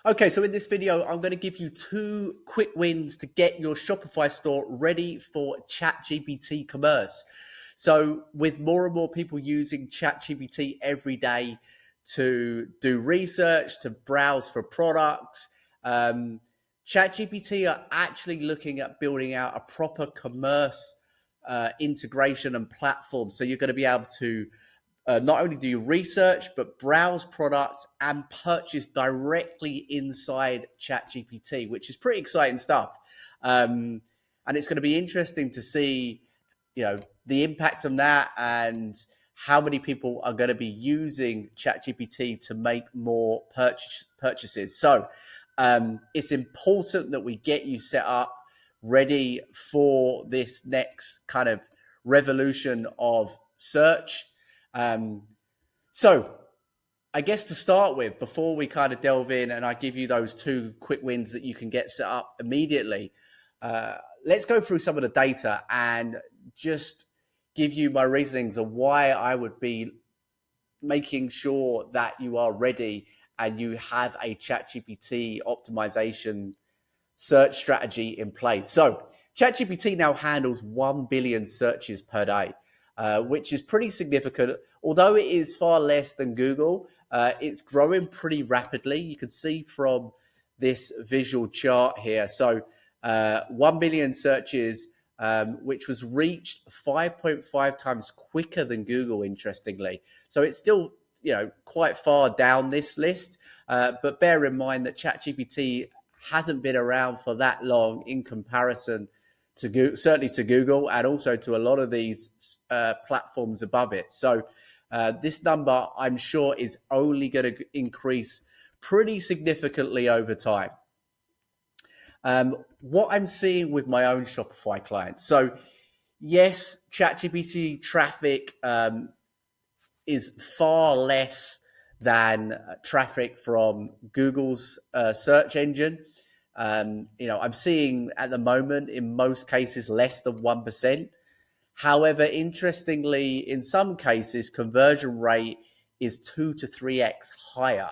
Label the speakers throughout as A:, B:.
A: Okay, so in this video, I'm going to give you 2 quick wins to get your Shopify store ready for ChatGPT commerce. So with more and more people using ChatGPT every day to do research, to browse for products, ChatGPT are actually looking at building out a proper commerce integration and platform. So you're going to be able to not only do you research, but browse products and purchase directly inside ChatGPT, which is pretty exciting stuff. And it's going to be interesting to see, the impact on that and how many people are going to be using ChatGPT to make more purchases. So it's important that we get you set up, ready for this next kind of revolution of search. So I guess to start with, before we kind of delve in and I give you those 2 quick wins that you can get set up immediately, let's go through some of the data and just give you my reasonings of why I would be making sure that you are ready and you have a ChatGPT optimization search strategy in place. So ChatGPT now handles 1 billion searches per day, which is pretty significant. Although it is far less than Google, it's growing pretty rapidly. You can see from this visual chart here. So 1 billion searches, which was reached 5.5 times quicker than Google, interestingly. So it's still quite far down this list, but bear in mind that ChatGPT hasn't been around for that long in comparison to Google, certainly to Google, and also to a lot of these platforms above it. So this number, I'm sure, is only going to increase pretty significantly over time. What I'm seeing with my own Shopify clients. So yes, ChatGPT traffic is far less than traffic from Google's search engine. I'm seeing at the moment, in most cases, less than 1%. However, interestingly, in some cases, conversion rate is 2 to 3x higher.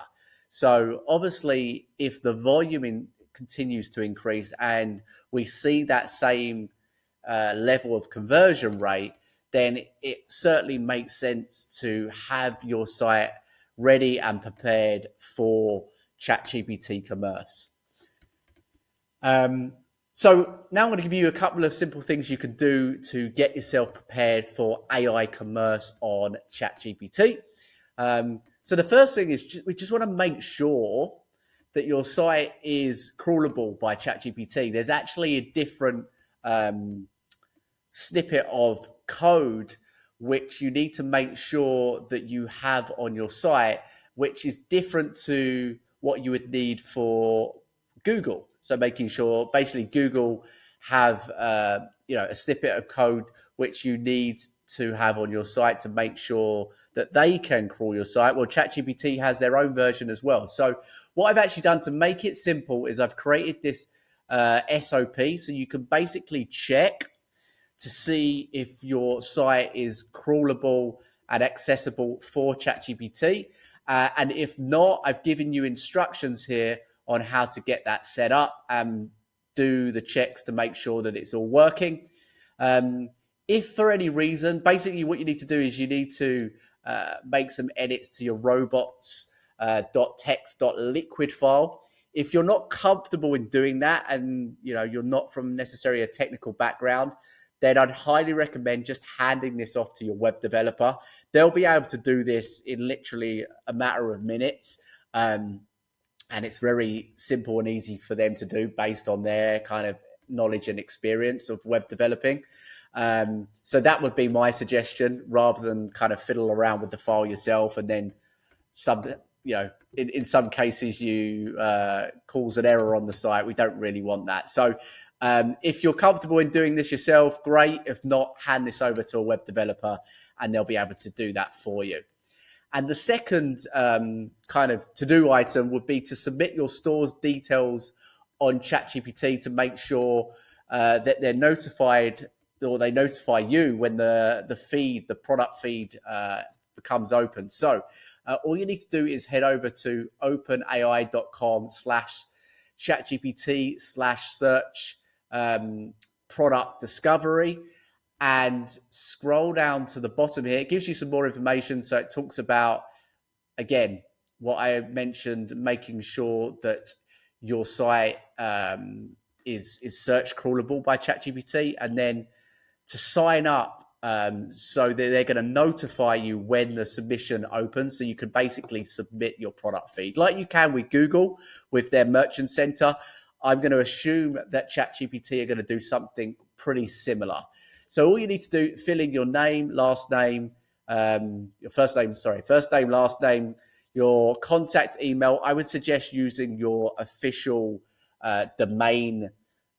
A: So obviously, if the volume continues to increase and we see that same level of conversion rate, then it certainly makes sense to have your site ready and prepared for ChatGPT commerce. So now I'm going to give you a couple of simple things you can do to get yourself prepared for AI commerce on ChatGPT. So the first thing is we just want to make sure that your site is crawlable by ChatGPT. There's actually a different snippet of code which you need to make sure that you have on your site, which is different to what you would need for Google. So making sure basically Google have a snippet of code which you need to have on your site to make sure that they can crawl your site. Well, ChatGPT has their own version as well. So what I've actually done to make it simple is I've created this SOP, so you can basically check to see if your site is crawlable and accessible for ChatGPT. And if not, I've given you instructions here on how to get that set up and do the checks to make sure that it's all working. If for any reason, basically what you need to do is you need to make some edits to your robots.txt.liquid file. If you're not comfortable in doing that and you're not from necessarily a technical background, then I'd highly recommend just handing this off to your web developer. They'll be able to do this in literally a matter of minutes. And it's very simple and easy for them to do based on their kind of knowledge and experience of web developing. So that would be my suggestion, rather than kind of fiddle around with the file yourself and then in some cases you cause an error on the site. We don't really want that. So if you're comfortable in doing this yourself, great. If not, hand this over to a web developer and they'll be able to do that for you. And the second kind of to-do item would be to submit your store's details on ChatGPT to make sure that they're notified, or they notify you when the product feed becomes open. So all you need to do is head over to openai.com/ChatGPT/search product discovery and scroll down to the bottom here. It gives you some more information. So it talks about, again, what I mentioned, making sure that your site is search crawlable by ChatGPT, and then to sign up so that they're going to notify you when the submission opens, so you can basically submit your product feed like you can with Google with their Merchant Center. I'm going to assume that ChatGPT are going to do something pretty similar. So all you need to do, fill in your name, last name, your first name, last name, your contact email. I would suggest using your official domain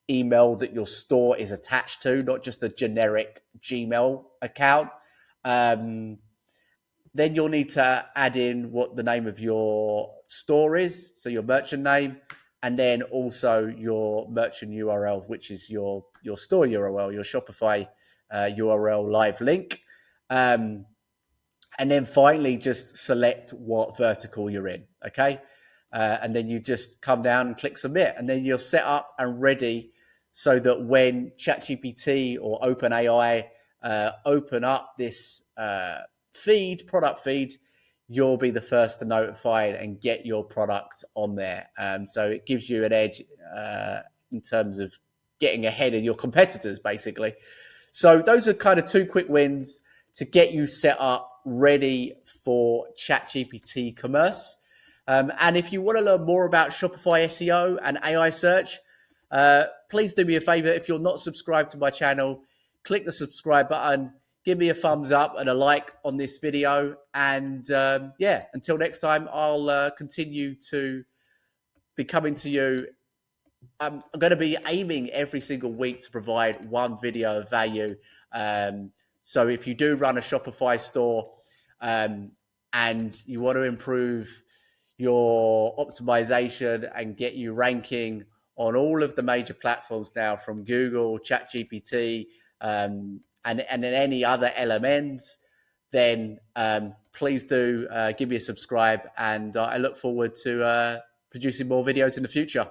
A: email that your store is attached to, not just a generic Gmail account. Then you'll need to add in what the name of your store is, so your merchant name, and then also your merchant URL, which is your store URL, your Shopify URL live link. And then finally, just select what vertical you're in, okay? And then you just come down and click submit, and then you're set up and ready so that when ChatGPT or OpenAI open up this product feed, you'll be the first to notify and get your products on there. So it gives you an edge in terms of getting ahead of your competitors, basically. So those are kind of 2 quick wins to get you set up ready for ChatGPT commerce. And if you want to learn more about Shopify SEO and AI search, please do me a favor. If you're not subscribed to my channel, click the subscribe button, give me a thumbs up and a like on this video. And until next time, I'll continue to be coming to you. I'm going to be aiming every single week to provide 1 video of value. So if you do run a Shopify store and you want to improve your optimization and get you ranking on all of the major platforms now, from Google, ChatGPT, and any other LMNs, then please do give me a subscribe, and I look forward to producing more videos in the future.